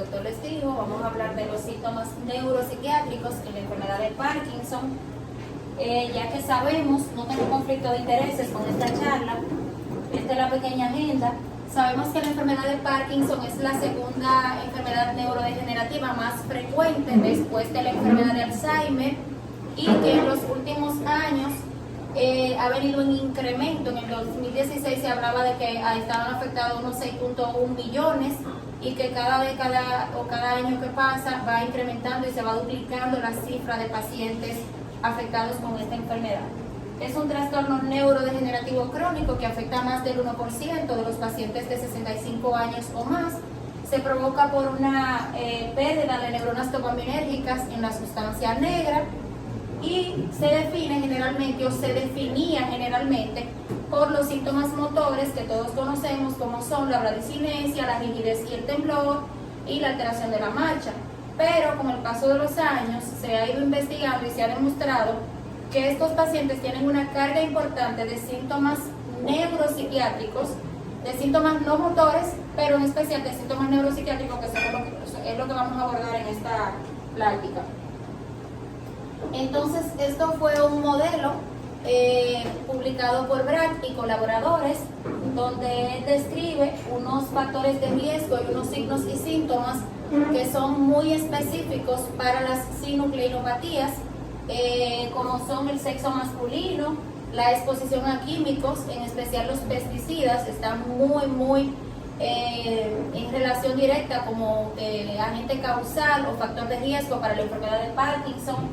doctor les dijo, vamos a hablar de los síntomas neuropsiquiátricos en la enfermedad de Parkinson. Ya que sabemos, no tengo conflicto de intereses con esta charla, esta es la pequeña agenda. Sabemos que la enfermedad de Parkinson es la segunda enfermedad neurodegenerativa más frecuente después de la enfermedad de Alzheimer y que en los últimos años ha venido en incremento. En el 2016 se hablaba de que estaban afectados unos 6.1 millones y que cada década o cada año que pasa va incrementando y se va duplicando la cifra de pacientes afectados con esta enfermedad. Es un trastorno neurodegenerativo crónico que afecta a más del 1% de los pacientes de 65 años o más. Se provoca por una pérdida de neuronas dopaminérgicas en la sustancia negra y se define generalmente o se definía generalmente por los síntomas motores que todos conocemos, como son la bradicinesia, la rigidez y el temblor y la alteración de la marcha. Pero con el paso de los años se ha ido investigando y se ha demostrado que estos pacientes tienen una carga importante de síntomas neuropsiquiátricos, de síntomas no motores, pero en especial de síntomas neuropsiquiátricos, que es lo que vamos a abordar en esta plática. Entonces, esto fue un modelo publicado por Brack y colaboradores, donde él describe unos factores de riesgo y unos signos y síntomas que son muy específicos para las sinucleinopatías, como son el sexo masculino, la exposición a químicos, en especial los pesticidas, están muy en relación directa como agente causal o factor de riesgo para la enfermedad de Parkinson.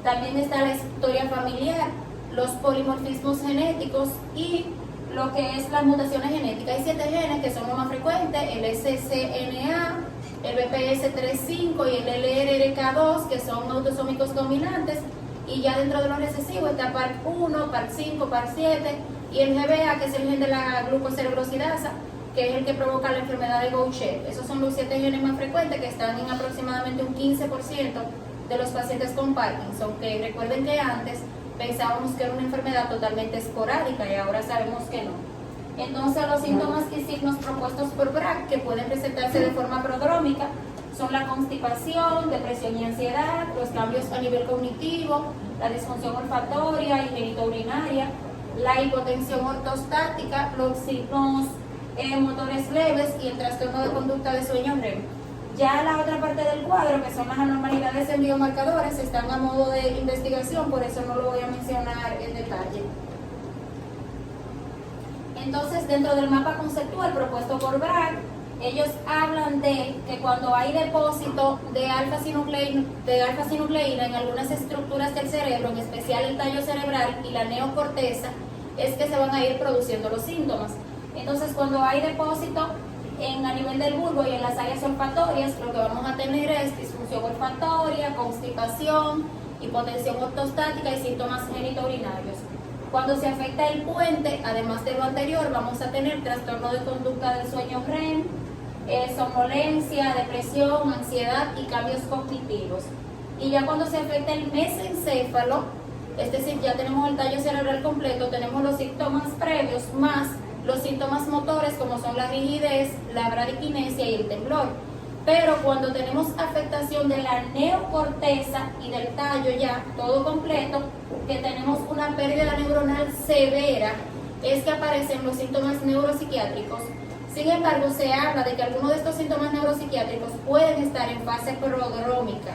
También está la historia familiar, los polimorfismos genéticos y lo que es las mutaciones genéticas. Hay 7 genes que son los más frecuentes: el SCNA, el BPS35 y el LRRK2, que son autosómicos dominantes, y ya dentro de los recesivos está PARC1, PARC5, PARC7 y el GBA, que es el gen de la glucocerebrosidasa, que es el que provoca la enfermedad de Gaucher. Esos son los 7 genes más frecuentes, que están en aproximadamente un 15% de los pacientes con Parkinson, que recuerden que antes pensábamos que era una enfermedad totalmente esporádica y ahora sabemos que no. Entonces, los síntomas y signos propuestos por Brack, que pueden presentarse de forma prodrómica, son la constipación, depresión y ansiedad, los cambios a nivel cognitivo, la disfunción olfatoria y genitourinaria, la hipotensión ortostática, los signos motores leves y el trastorno de conducta de sueño REM. Ya la otra parte del cuadro, que son las anormalidades en biomarcadores, están a modo de investigación, por eso no lo voy a mencionar en detalle. Entonces, dentro del mapa conceptual propuesto por Brack, ellos hablan de que cuando hay depósito de alfa-sinucleína en algunas estructuras del cerebro, en especial el tallo cerebral y la neocorteza, es que se van a ir produciendo los síntomas. Entonces, cuando hay depósito a nivel del bulbo y en las áreas olfatorias, lo que vamos a tener es disfunción olfatoria, constipación, hipotensión ortostática y síntomas genitourinarios. Cuando se afecta el puente, además de lo anterior, vamos a tener trastorno de conducta del sueño REM, somnolencia, depresión, ansiedad y cambios cognitivos. Y ya cuando se afecta el mesencéfalo, es decir, ya tenemos el tallo cerebral completo, tenemos los síntomas previos más los síntomas motores, como son la rigidez, la bradiquinesia y el temblor. Pero cuando tenemos afectación de la neocorteza y del tallo ya todo completo, que tenemos una pérdida neuronal severa, es que aparecen los síntomas neuropsiquiátricos. Sin embargo, se habla de que algunos de estos síntomas neuropsiquiátricos pueden estar en fase prodrómica,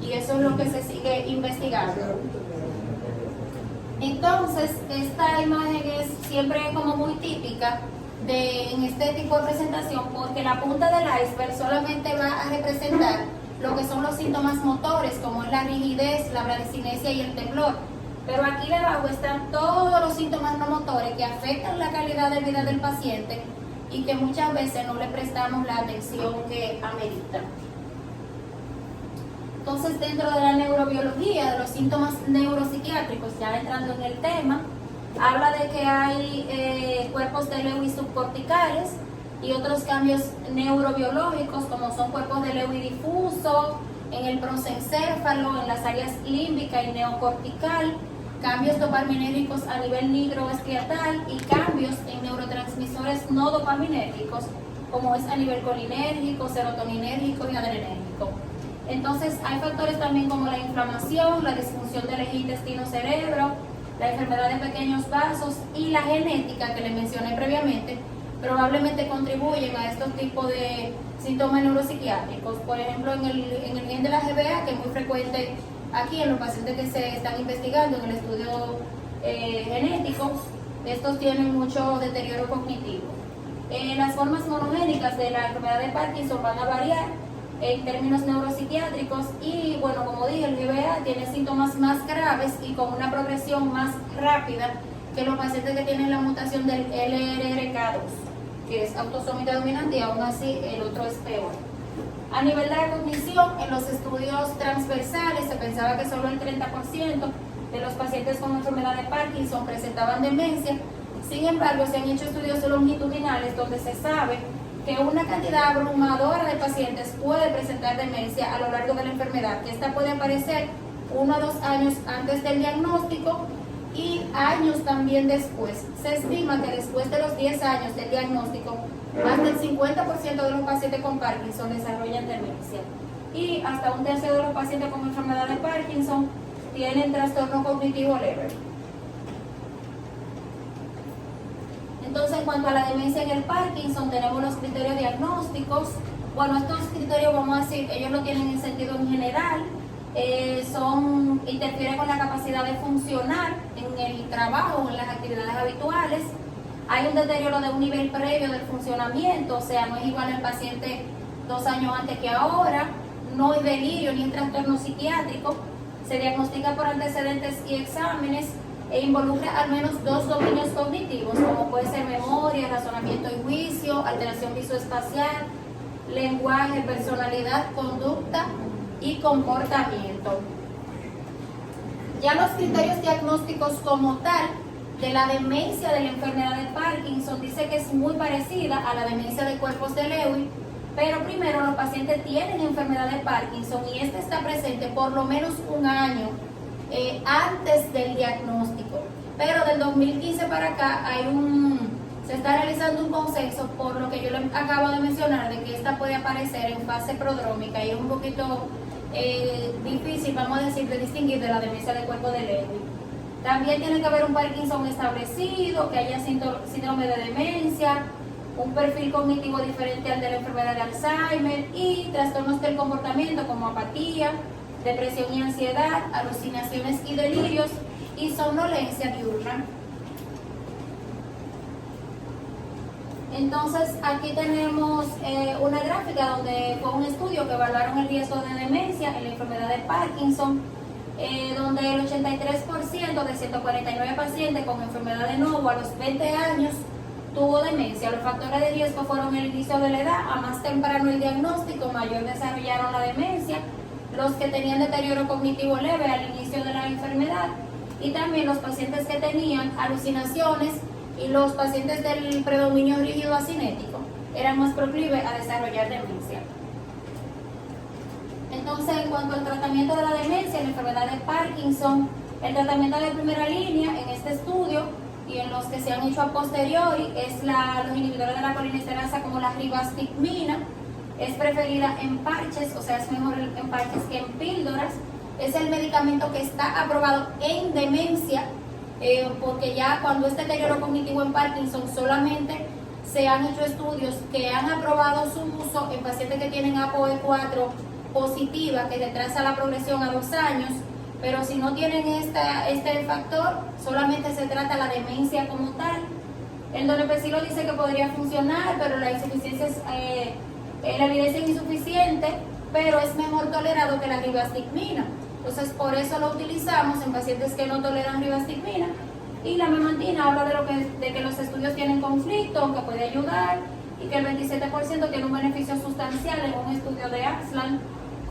y eso es lo que se sigue investigando. Entonces, esta imagen es siempre como muy típica en este tipo de presentación, porque la punta del iceberg solamente va a representar lo que son los síntomas motores, como es la rigidez, la bradicinesia y el temblor. Pero aquí debajo están todos los síntomas no motores que afectan la calidad de vida del paciente y que muchas veces no le prestamos la atención que amerita. Entonces, dentro de la neurobiología, de los síntomas neuropsiquiátricos, ya entrando en el tema, habla de que hay cuerpos de Lewy subcorticales y otros cambios neurobiológicos, como son cuerpos de Lewy difuso, en el prosencéfalo, en las áreas límbica y neocortical, cambios dopaminérgicos a nivel nigroestriatal y cambios en neurotransmisores no dopaminérgicos, como es a nivel colinérgico, serotoninérgico y adrenérgico. Entonces hay factores también como la inflamación, la disfunción del eje intestino-cerebro, la enfermedad de pequeños vasos y la genética que le mencioné previamente, probablemente contribuyen a estos tipos de síntomas neuropsiquiátricos. Por ejemplo, en el gen de la GBA, que es muy frecuente aquí en los pacientes que se están investigando en el estudio genético, estos tienen mucho deterioro cognitivo. Las formas monogénicas de la enfermedad de Parkinson van a variar en términos neuropsiquiátricos y, bueno, como dije, el GBA tiene síntomas más graves y con una progresión más rápida que los pacientes que tienen la mutación del LRRK2, que es autosómica dominante, y aún así el otro es peor. A nivel de la cognición, en los estudios transversales se pensaba que solo el 30% de los pacientes con enfermedad de Parkinson presentaban demencia. Sin embargo, se han hecho estudios longitudinales donde se sabe que una cantidad abrumadora de pacientes puede presentar demencia a lo largo de la enfermedad, que esta puede aparecer 1 o 2 años antes del diagnóstico y años también después. Se estima que después de los 10 años del diagnóstico, más del 50% de los pacientes con Parkinson desarrollan demencia. Y hasta 1/3 de los pacientes con enfermedad de Parkinson tienen trastorno cognitivo leve. Entonces, en cuanto a la demencia en el Parkinson, tenemos los criterios diagnósticos. Bueno, estos criterios, vamos a decir, ellos lo tienen en sentido en general, interfieren con la capacidad de funcionar en el trabajo o en las actividades habituales. Hay un deterioro de un nivel previo del funcionamiento, o sea, no es igual el paciente 2 años antes que ahora, no hay delirio ni trastorno psiquiátrico, se diagnostica por antecedentes y exámenes e involucra al menos 2 dominios cognitivos, como puede ser memoria, razonamiento y juicio, alteración visoespacial, lenguaje, personalidad, conducta y comportamiento. Ya los criterios diagnósticos como tal de la demencia de la enfermedad de Parkinson dice que es muy parecida a la demencia de cuerpos de Lewy, pero primero los pacientes tienen enfermedad de Parkinson y esta está presente por lo menos 1 año antes del diagnóstico, pero del 2015 para acá se está realizando un consenso, por lo que yo le acabo de mencionar, de que esta puede aparecer en fase prodrómica y es un poquito difícil, vamos a decir, de distinguir de la demencia de cuerpo de Lewy. También tiene que haber un Parkinson establecido, que haya síndrome de demencia, un perfil cognitivo diferente al de la enfermedad de Alzheimer y trastornos del comportamiento como apatía, depresión y ansiedad, alucinaciones y delirios y somnolencia diurna. Entonces aquí tenemos una gráfica donde fue un estudio que evaluaron el riesgo de demencia en la enfermedad de Parkinson, donde el 83% de 149 pacientes con enfermedad de Novo a los 20 años tuvo demencia. Los factores de riesgo fueron el inicio de la edad, a más temprano el diagnóstico, mayor desarrollaron la demencia, los que tenían deterioro cognitivo leve al inicio de la enfermedad y también los pacientes que tenían alucinaciones y los pacientes del predominio rígido acinético eran más proclives a desarrollar demencia. Entonces, en cuanto al tratamiento de la demencia en la enfermedad de Parkinson, el tratamiento de primera línea en este estudio y en los que se han hecho a posteriori es los inhibidores de la colinesterasa como la rivastigmina. Es preferida en parches, o sea, es mejor en parches que en píldoras. Es el medicamento que está aprobado en demencia, porque ya cuando es deterioro cognitivo en Parkinson solamente se han hecho estudios que han aprobado su uso en pacientes que tienen APOE4 positiva, que retrasa la progresión a 2 años, pero si no tienen este factor, solamente se trata la demencia como tal. El donepezilo dice que podría funcionar, pero la insuficiencia la evidencia es insuficiente, pero es mejor tolerado que la rivastigmina. Entonces, por eso lo utilizamos en pacientes que no toleran rivastigmina. Y la memantina habla de que los estudios tienen conflicto, aunque puede ayudar, y que el 27% tiene un beneficio sustancial en un estudio de Axland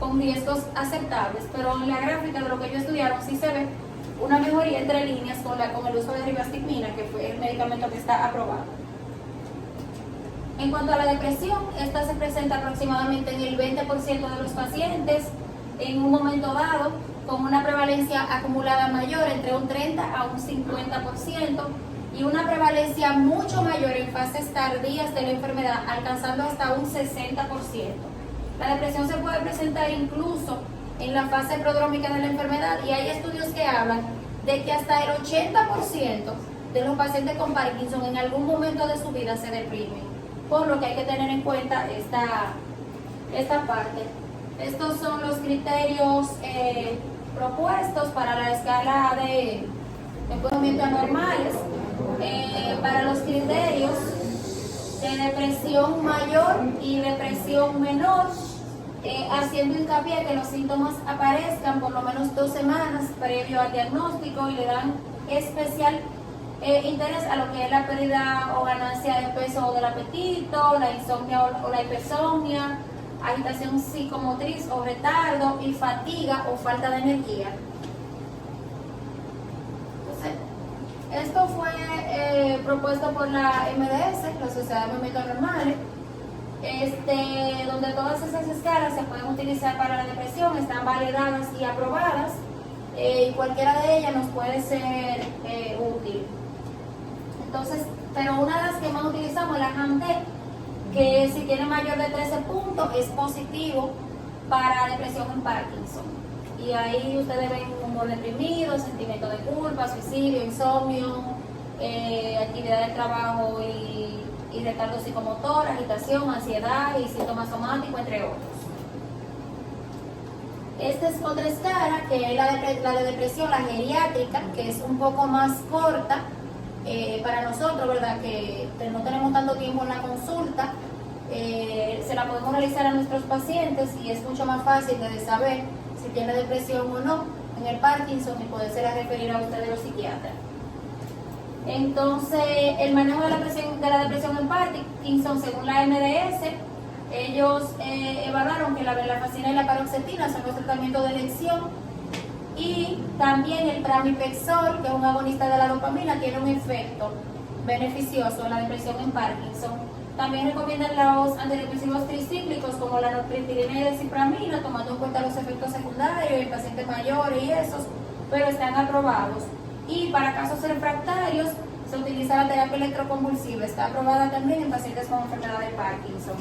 con riesgos aceptables. Pero en la gráfica de lo que ellos estudiaron sí se ve una mejoría entre líneas con el uso de rivastigmina, que fue el medicamento que está aprobado. En cuanto a la depresión, esta se presenta aproximadamente en el 20% de los pacientes en un momento dado, con una prevalencia acumulada mayor entre un 30 a un 50%, y una prevalencia mucho mayor en fases tardías de la enfermedad, alcanzando hasta un 60%. La depresión se puede presentar incluso en la fase prodrómica de la enfermedad y hay estudios que hablan de que hasta el 80% de los pacientes con Parkinson en algún momento de su vida se deprimen, por lo que hay que tener en cuenta esta parte. Estos son los criterios propuestos para la escala de comportamiento anormales. Para los criterios de depresión mayor y depresión menor, haciendo hincapié que los síntomas aparezcan por lo menos 2 semanas previo al diagnóstico y le dan especial interés a lo que es la pérdida o ganancia de peso o del apetito, la insomnia o la hipersomnia, agitación psicomotriz o retardo y fatiga o falta de energía. Entonces, esto fue propuesto por la MDS, la Sociedad de Movimientos Normales, donde todas esas escalas se pueden utilizar para la depresión, están validadas y aprobadas, y cualquiera de ellas nos puede ser útil. Entonces, pero una de las que más utilizamos es la HAM-D, que si tiene mayor de 13 puntos es positivo para depresión en Parkinson. Y ahí ustedes ven humor deprimido, sentimiento de culpa, suicidio, insomnio, actividad de trabajo y retardo psicomotor, agitación, ansiedad y síntomas somáticos, entre otros. Esta es otra escala, que es la de depresión, la geriátrica, que es un poco más corta para nosotros, ¿verdad? Que no tenemos tanto tiempo en la consulta. Se la podemos realizar a nuestros pacientes y es mucho más fácil de saber si tiene depresión o no en el Parkinson y poderse referir a ustedes los psiquiatras. Entonces, el manejo de la depresión en Parkinson, según la MDS, ellos evaluaron que la venlafaxina y la paroxetina son los tratamientos de elección, y también el pramipexol, que es un agonista de la dopamina, tiene un efecto beneficioso en la depresión en Parkinson. También recomiendan los antidepresivos tricíclicos como la nortriptilina y descipramina, tomando en cuenta los efectos secundarios en pacientes mayores y esos, pero están aprobados. Y para casos refractarios se utiliza la terapia electroconvulsiva, está aprobada también en pacientes con enfermedad de Parkinson.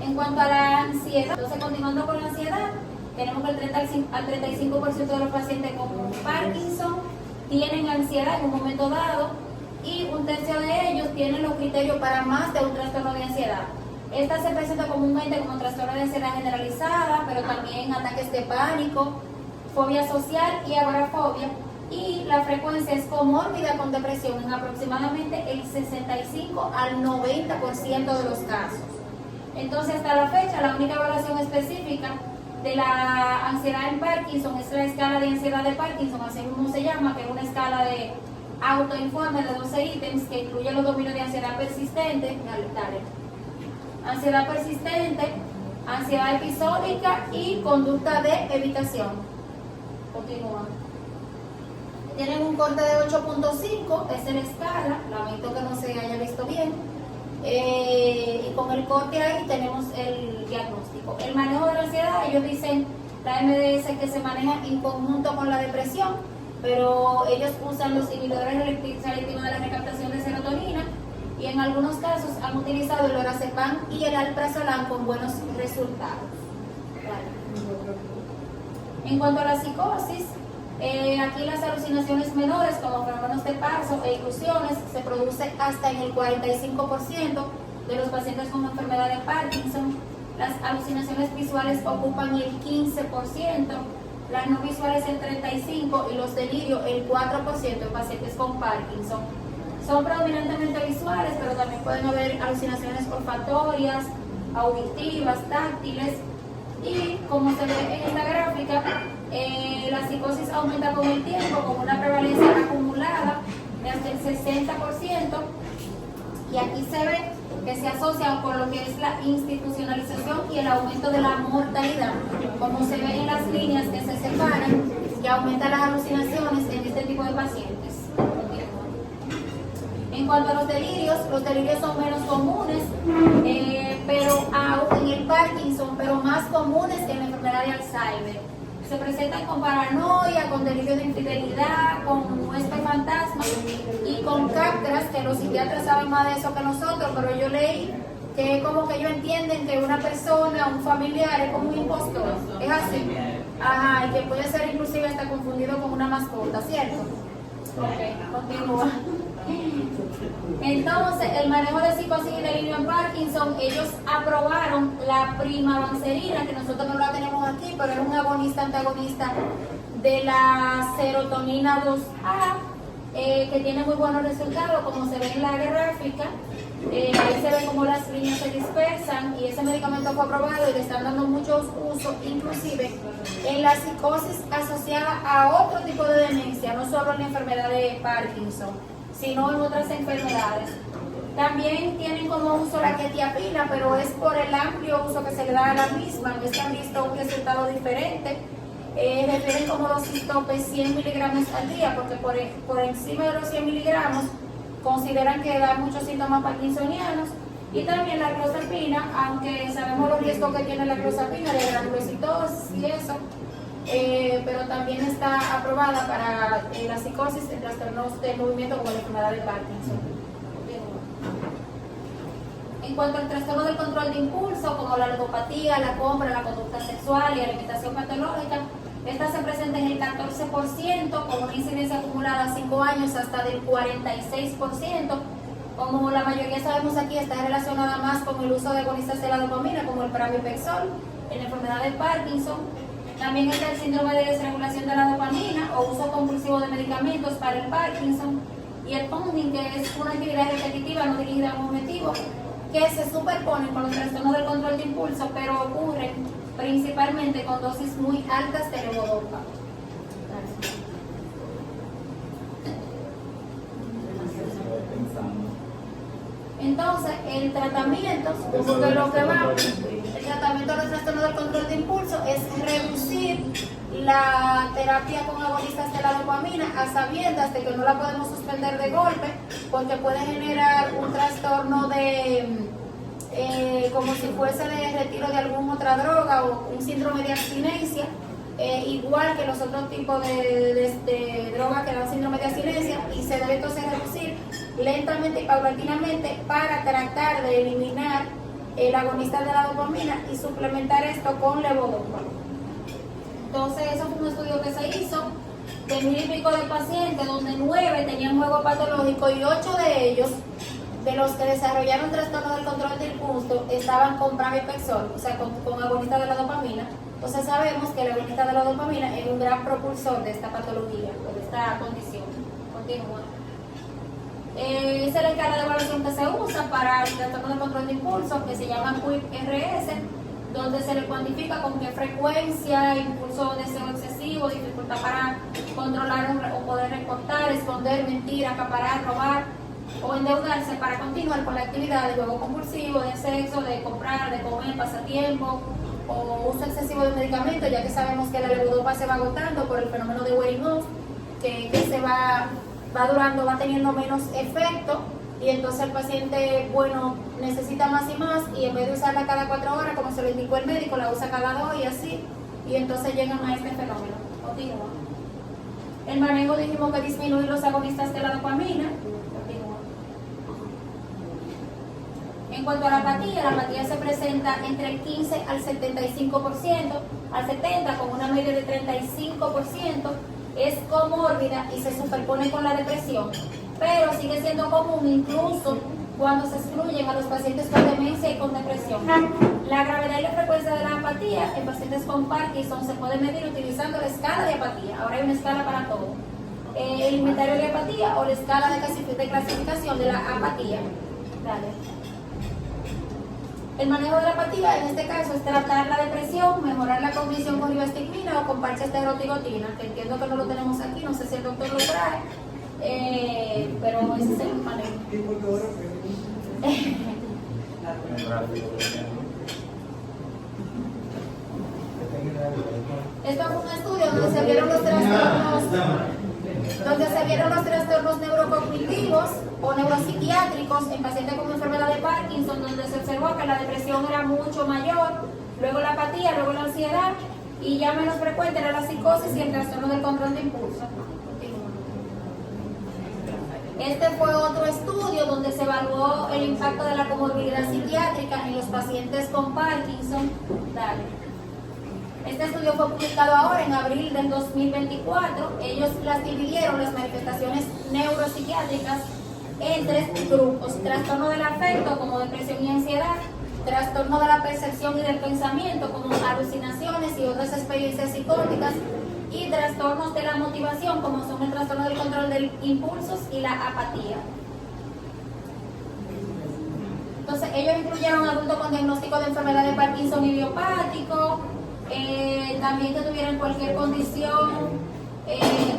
En cuanto a la ansiedad, entonces continuando con la ansiedad, tenemos que el 30 al 35% de los pacientes con Parkinson tienen ansiedad en un momento dado, y 1/3 de ellos tienen los criterios para más de un trastorno de ansiedad. Esta se presenta comúnmente como trastorno de ansiedad generalizada, pero también ataques de pánico, fobia social y agorafobia, y la frecuencia es comórbida con depresión en aproximadamente el 65 al 90% de los casos. Entonces, hasta la fecha, la única evaluación específica de la ansiedad en Parkinson es la escala de ansiedad de Parkinson, así mismo se llama, que es una escala de autoinforme de 12 ítems que incluye los dominios de ansiedad persistente, ansiedad persistente, ansiedad episódica y conducta de evitación. Continúa. Tienen un corte de 8.5, es en escala, lamento que no se haya visto bien. Y con el corte ahí tenemos el diagnóstico. El manejo de la ansiedad, ellos dicen, la MDS, que se maneja en conjunto con la depresión, pero ellos usan los inhibidores selectivos de la recaptación de serotonina, y en algunos casos han utilizado el lorazepam y el alprazolam con buenos resultados. En cuanto a la psicosis, aquí las alucinaciones menores como fenómenos de paso e ilusiones se produce hasta en el 45% de los pacientes con enfermedad de Parkinson. Las alucinaciones visuales ocupan el 15%, las no visuales el 35% y los delirios el 4% en pacientes con Parkinson. Son predominantemente visuales, pero también pueden haber alucinaciones olfatorias, auditivas, táctiles, y como se ve en esta gráfica, la psicosis aumenta con el tiempo con una prevalencia acumulada de hasta el 60%, y aquí se ve que se asocia con lo que es la institucionalización y el aumento de la mortalidad, como se ve en las líneas que se separan, que aumentan las alucinaciones en este tipo de pacientes. En cuanto a los delirios son menos comunes, pero aún en el Parkinson, pero más comunes que en la enfermedad de Alzheimer. Se presentan con paranoia, con delirio de infidelidad, con huésped fantasma y con cátedras, que los psiquiatras saben más de eso que nosotros, pero yo leí que es como que ellos entienden que una persona, un familiar, es como un impostor. Es así. Ajá, y que puede ser inclusive hasta confundido con una mascota, ¿cierto? Ok, continúa. Entonces, el manejo de psicosis y delirio en Parkinson, ellos aprobaron la primavanserina, que nosotros no la tenemos aquí, pero es un agonista antagonista de la serotonina 2A, que tiene muy buenos resultados, como se ve en la gráfica. Ahí se ve cómo las líneas se dispersan, y ese medicamento fue aprobado y le están dando muchos usos, inclusive en la psicosis asociada a otro tipo de demencia, no solo en la enfermedad de Parkinson, sino en otras enfermedades. También tienen como uso la quetiapina, pero es por el amplio uso que se le da a la misma, no es que han visto un resultado diferente. Refieren como dosis tope 100 miligramos al día, porque por encima de los 100 miligramos consideran que da muchos síntomas parkinsonianos. Y también la clozapina, aunque sabemos los riesgos que tiene la clozapina de granulocitosis y eso, pero también está aprobada para la psicosis en trastornos del movimiento como la enfermedad de Parkinson. En cuanto al trastorno del control de impulso, como la ludopatía, la compra, la conducta sexual y la alimentación patológica, esta se presenta en el 14%, con una incidencia acumulada a 5 años hasta del 46%. Como la mayoría sabemos aquí, está relacionada más con el uso de agonistas de la dopamina, como el pramipexol, en la enfermedad de Parkinson. También está el síndrome de desregulación de la dopamina o uso compulsivo de medicamentos para el Parkinson. Y el bonding, que es una actividad repetitiva no dirigida a un objetivo, que se superponen con los trastornos del control de impulso, pero ocurren principalmente con dosis muy altas de levodopa. Entonces, el tratamiento, como de lo que va, el tratamiento del trastorno del control de impulso es reducir la terapia con agonistas de la dopamina a sabiendas de que no la podemos suspender de golpe, porque puede generar un trastorno de como si fuese de retiro de alguna otra droga o un síndrome de abstinencia, igual que los otros tipos de drogas que dan síndrome de abstinencia, y se debe entonces reducir lentamente y paulatinamente para tratar de eliminar el agonista de la dopamina y suplementar esto con levodopa. Entonces, eso fue un estudio que se hizo de 1000 y pico de pacientes, donde 9 tenían juego patológico y 8 de ellos, de los que desarrollaron trastorno del control del impulso, estaban con pramipexol, o sea, con agonista de la dopamina. Entonces sabemos que el agonista de la dopamina es un gran propulsor de esta patología, o de esta condición. Continúa. Esa es la escala de evaluación que se usa para el trastorno del control de impulso, que se llama QIP-RS, donde se le cuantifica con qué frecuencia, impulso, deseo excesivo, dificultad para controlar o poder recortar, esconder, mentir, acaparar, robar o endeudarse para continuar con la actividad de juego compulsivo, de sexo, de comprar, de comer, pasatiempo o uso excesivo de medicamentos, ya que sabemos que la levodopa se va agotando por el fenómeno de wearing off, que se va durando, va teniendo menos efecto, y entonces el paciente, bueno, necesita más y más, y en vez de usarla cada 4 horas, como se lo indicó el médico, la usa cada 2 y así, y entonces llegan a este fenómeno. Continúa. El manejo dijimos que disminuye los agonistas de la dopamina. Continúa. En cuanto a la apatía se presenta entre el 15 al 75%, al 70% con una media de 35%, es comórbida y se superpone con la depresión, pero sigue siendo común incluso cuando se excluyen a los pacientes con demencia y con depresión. La gravedad y la frecuencia de la apatía en pacientes con Parkinson se puede medir utilizando la escala de apatía. Ahora hay una escala para todo. El inventario de apatía o la escala de clasificación de la apatía. Dale. El manejo de la apatía en este caso es tratar la depresión, mejorar la cognición con ribastigmina o con parches de rotigotina, que entiendo que no lo tenemos aquí, no sé si el doctor lo trae, pero ese es el manejo. Esto fue un estudio donde se vieron los trastornos neurocognitivos o neuropsiquiátricos en pacientes con enfermedad de Parkinson, donde se observó que la depresión era mucho mayor, luego la apatía, luego la ansiedad, y ya menos frecuente era la psicosis y el trastorno del control de impulso. Este fue otro estudio donde se evaluó el impacto de la comorbilidad psiquiátrica en los pacientes con Parkinson. Este estudio fue publicado ahora en abril del 2024. Ellos dividieron las manifestaciones neuropsiquiátricas en 3 grupos: trastorno del afecto como depresión y ansiedad, trastorno de la percepción y del pensamiento como alucinaciones y otras experiencias psicóticas, y trastornos de la motivación como son el trastorno del control de impulsos y la apatía. Entonces ellos incluyeron adultos con diagnóstico de enfermedad de Parkinson idiopático, también que tuvieran cualquier condición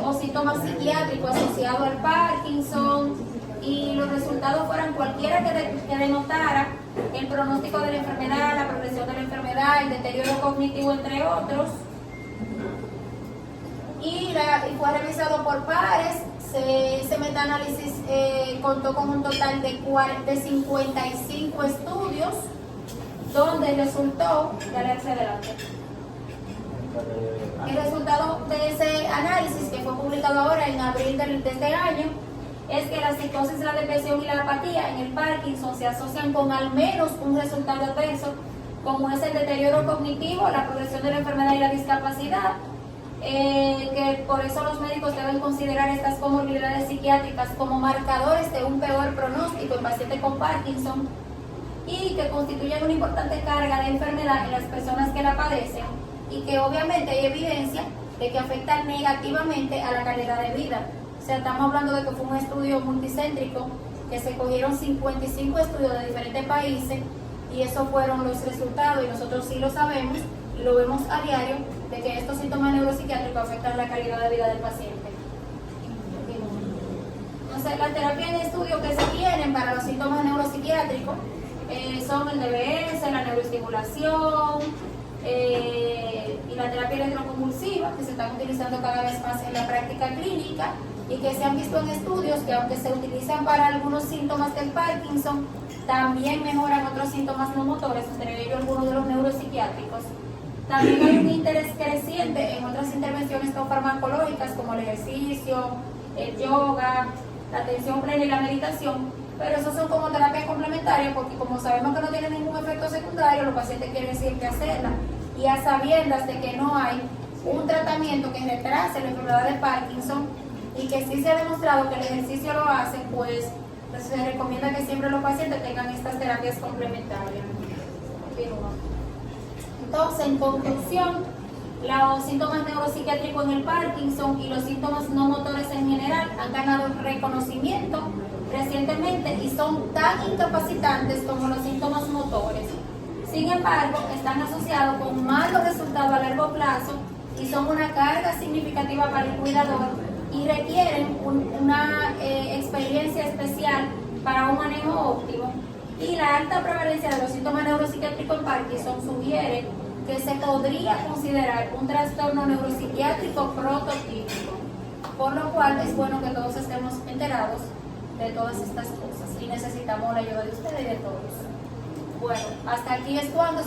o síntoma psiquiátrico asociado al Parkinson, y los resultados fueran cualquiera que denotara el pronóstico de la enfermedad, la progresión de la enfermedad, el deterioro cognitivo, entre otros. Y fue revisado por pares. Ese metaanálisis contó con un total de 55 estudios, donde resultó, dale hacia adelante. El resultado de ese análisis, que fue publicado ahora en abril de este año, es que la psicosis, la depresión y la apatía en el Parkinson se asocian con al menos un resultado adverso, como es el deterioro cognitivo, la progresión de la enfermedad y la discapacidad, que por eso los médicos deben considerar estas comorbilidades psiquiátricas como marcadores de un peor pronóstico en pacientes con Parkinson, y que constituyen una importante carga de enfermedad en las personas que la padecen, y que obviamente hay evidencia de que afectan negativamente a la calidad de vida. O sea, estamos hablando de que fue un estudio multicéntrico, que se cogieron 55 estudios de diferentes países, y esos fueron los resultados, y nosotros sí lo sabemos y lo vemos a diario, de que estos síntomas neuropsiquiátricos afectan la calidad de vida del paciente. Entonces, la terapia en estudio que se tienen para los síntomas neuropsiquiátricos son el DBS, la neuroestimulación y la terapia electroconvulsiva, que se están utilizando cada vez más en la práctica clínica, y que se han visto en estudios que, aunque se utilizan para algunos síntomas del Parkinson, también mejoran otros síntomas no motores, entre ellos algunos de los neuropsiquiátricos. También hay un interés creciente en otras intervenciones no farmacológicas, como el ejercicio, el yoga, la atención plena y la meditación, pero esos son como terapias complementarias, porque como sabemos que no tienen ningún efecto secundario, los pacientes quieren siempre hacerla, y a sabiendas de que no hay un tratamiento que retrase la enfermedad de Parkinson, y que sí se ha demostrado que el ejercicio lo hace, pues se recomienda que siempre los pacientes tengan estas terapias complementarias. Entonces, en conclusión, los síntomas neuropsiquiátricos en el Parkinson y los síntomas no motores en general han ganado reconocimiento recientemente y son tan incapacitantes como los síntomas motores. Sin embargo, están asociados con malos resultados a largo plazo y son una carga significativa para el cuidador, y requieren una experiencia especial para un manejo óptimo. Y la alta prevalencia de los síntomas neuropsiquiátricos en Parkinson sugiere que se podría considerar un trastorno neuropsiquiátrico prototípico, por lo cual es bueno que todos estemos enterados de todas estas cosas, y necesitamos la ayuda de ustedes y de todos. Bueno, hasta aquí es cuando...